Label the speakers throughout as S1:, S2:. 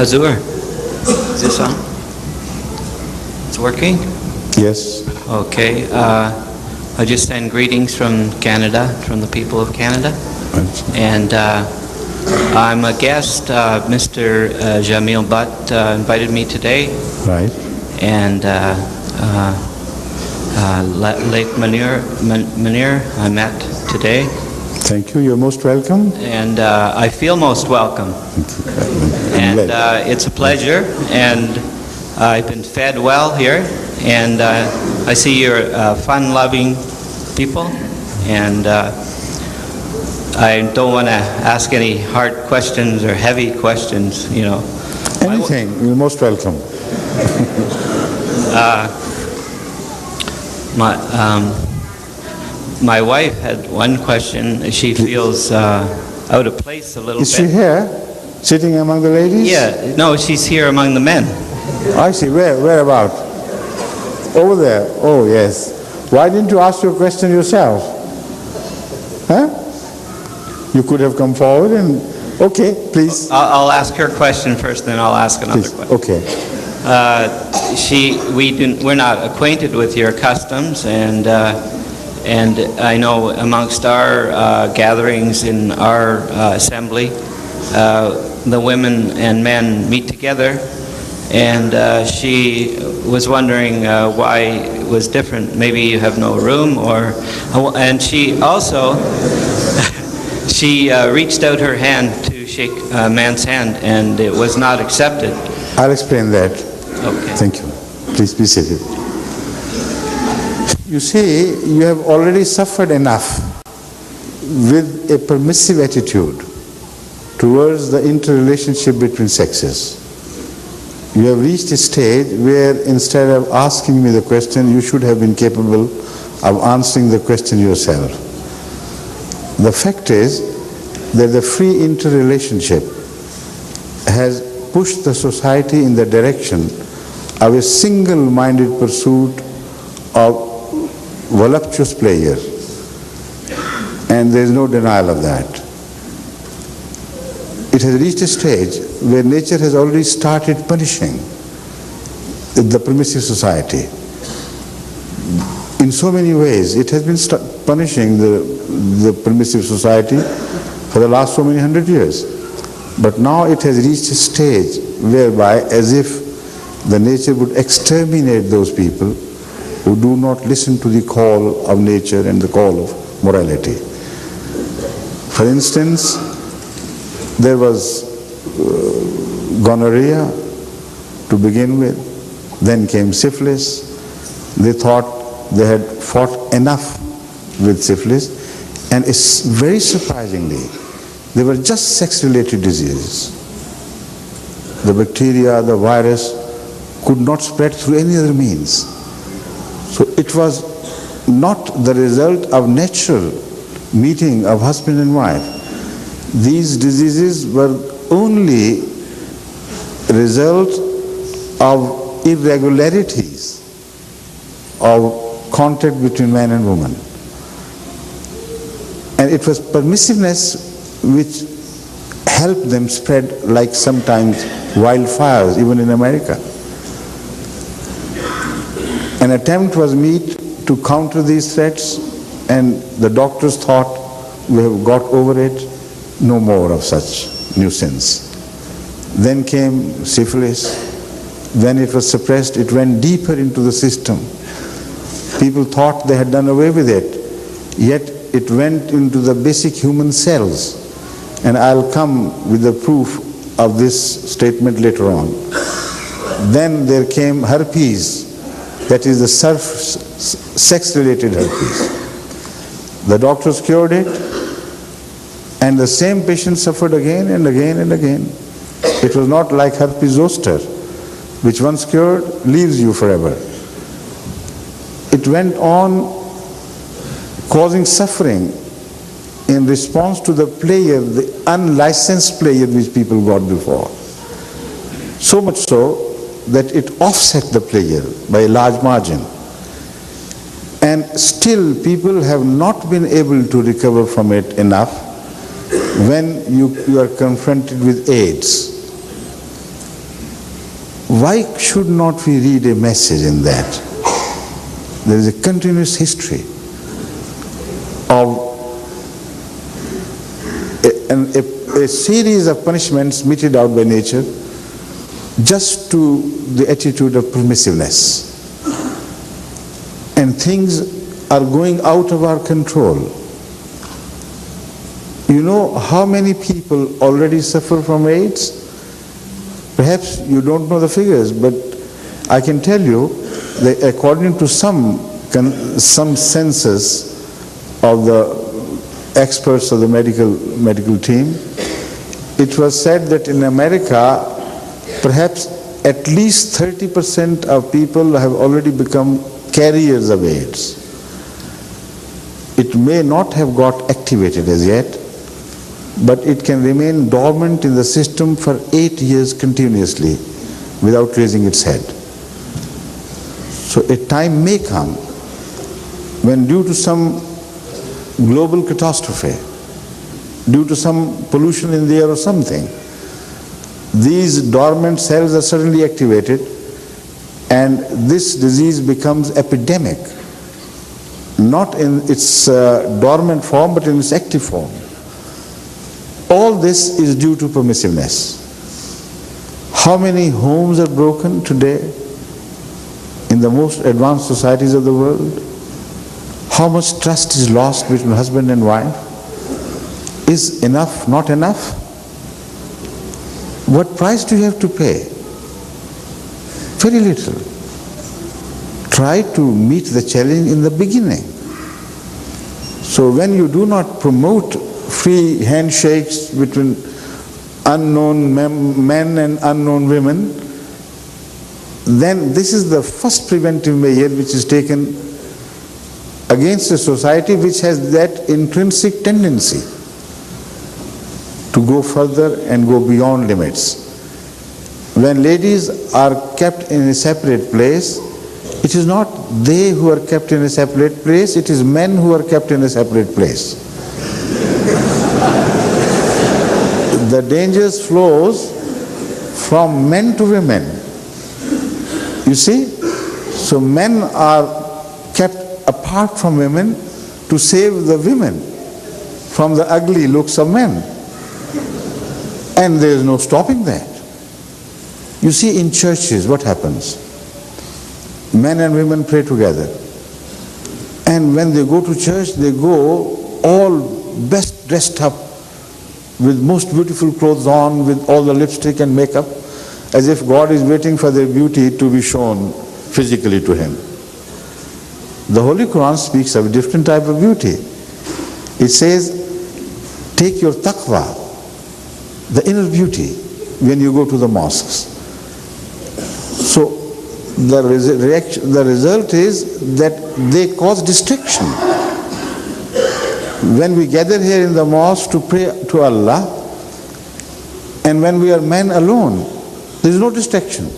S1: Hazur, is this on? It's working?
S2: Yes.
S1: Okay. I just send greetings from Canada, from the people of Canada. And I'm a guest. Mr. Jamil Butt invited me today.
S2: Right.
S1: And late Munir I met today.
S2: Thank you. You're most welcome.
S1: And I feel most welcome. And it's a pleasure. And I've been fed well here. And I see you're fun-loving people. And I don't want to ask any hard questions or heavy questions, you know.
S2: Anything. You're most welcome.
S1: My wife had one question. She feels out of place a little bit.
S2: Is she here, sitting among the ladies?
S1: Yeah, no, she's here among the men.
S2: I see. Where about? Over there. Oh, yes. Why didn't you ask your question yourself? Huh? You could have come forward and... Okay, please.
S1: I'll ask her question first, then I'll ask another question.
S2: Okay.
S1: We're not acquainted with your customs, and I know amongst our gatherings in our assembly, the women and men meet together, and she was wondering why it was different. Maybe you have no room, and she also she reached out her hand to shake a man's hand, and it was not accepted.
S2: I'll explain that.
S1: Okay.
S2: Thank you. Please be seated. You see, you have already suffered enough with a permissive attitude towards the interrelationship between sexes. You have reached a stage where instead of asking me the question, you should have been capable of answering the question yourself. The fact is that the free interrelationship has pushed the society in the direction of a single-minded pursuit of voluptuous pleasure, and there is no denial of that. It has reached a stage where nature has already started punishing the permissive society. In so many ways, it has been punishing the permissive society for the last so many hundred years. But now it has reached a stage whereby, as if the nature would exterminate those people who do not listen to the call of nature and the call of morality. For instance, there was gonorrhea to begin with, then came syphilis. They thought they had fought enough with syphilis, and it's very surprisingly, they were just sex-related diseases. The bacteria, the virus could not spread through any other means. So it was not the result of natural meeting of husband and wife. These diseases were only a result of irregularities of contact between man and woman. And it was permissiveness which helped them spread like sometimes wildfires, even in America. An attempt was made to counter these threats, and the doctors thought, we have got over it, no more of such nuisance. Then came syphilis. When it was suppressed, it went deeper into the system. People thought they had done away with it, yet it went into the basic human cells. And I'll come with the proof of this statement later on. Then there came herpes, that is the sex-related herpes. The doctors cured it, and the same patient suffered again and again and again. It was not like herpes zoster, which once cured leaves you forever. It went on causing suffering in response to the pleasure, the unlicensed pleasure which people got before. So much so that it offset the pleasure by a large margin. And still people have not been able to recover from it enough when you are confronted with AIDS. Why should not we read a message in that? There is a continuous history of a series of punishments meted out by nature just to the attitude of permissiveness. And things are going out of our control. You know how many people already suffer from AIDS? Perhaps you don't know the figures, but I can tell you that according to some census of the experts of the medical team, it was said that in America, perhaps at least 30% of people have already become carriers of AIDS. It may not have got activated as yet, but it can remain dormant in the system for 8 years continuously without raising its head. So a time may come when, due to some global catastrophe, due to some pollution in the air or something, these dormant cells are suddenly activated and this disease becomes epidemic, not in its dormant form but in its active form. All this is due to permissiveness. How many homes are broken today in the most advanced societies of the world? How much trust is lost between husband and wife? Is enough not enough? What price do you have to pay? Very little. Try to meet the challenge in the beginning. So when you do not promote free handshakes between unknown men and unknown women, then this is the first preventive measure which is taken against a society which has that intrinsic tendency to go further and go beyond limits. When ladies are kept in a separate place, it is not they who are kept in a separate place, it is men who are kept in a separate place. The danger flows from men to women. You see? So men are kept apart from women to save the women from the ugly looks of men. And there is no stopping that. You see, in churches, what happens? Men and women pray together. And when they go to church, they go all best dressed up, with most beautiful clothes on, with all the lipstick and makeup, as if God is waiting for their beauty to be shown physically to him. The Holy Quran speaks of a different type of beauty. It says, take your taqwa, the inner beauty, when you go to the mosques. So the result is that they cause distraction. When we gather here in the mosque to pray to Allah, and when we are men alone, there is no distraction.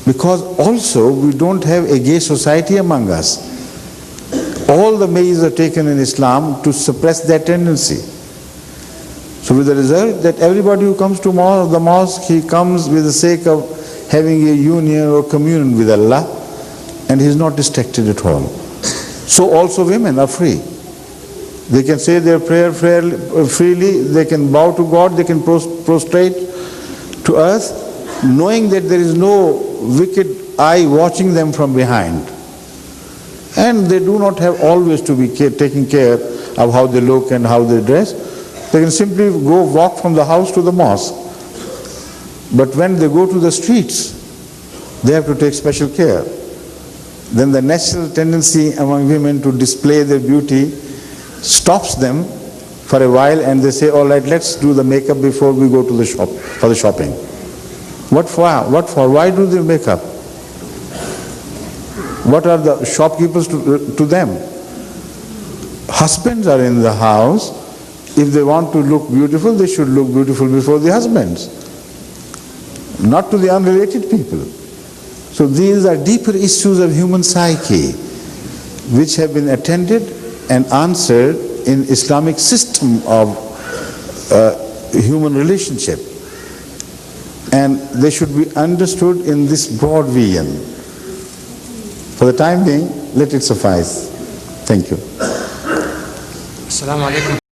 S2: Because also we don't have a gay society among us. All the measures are taken in Islam to suppress that tendency. So with the result that everybody who comes to the mosque, he comes with the sake of having a union or communion with Allah, and he is not distracted at all. So also women are free. They can say their prayer freely, they can bow to God, they can prostrate to earth, knowing that there is no wicked eye watching them from behind. And they do not have always to be taking care of how they look and how they dress. They can simply go walk from the house to the mosque. But when they go to the streets, they have to take special care. Then the natural tendency among women to display their beauty stops them for a while, and they say, all right, let's do the makeup before we go to the shop for the shopping. What for? Why do they make up? What are the shopkeepers to them? Husbands are in the house. If they want to look beautiful, they should look beautiful before the husbands, not to the unrelated people. So these are deeper issues of human psyche which have been attended and answered in Islamic system of human relationship. and they should be understood in this broad vision. For the time being, let it suffice. Thank you.
S3: Assalamu alaikum.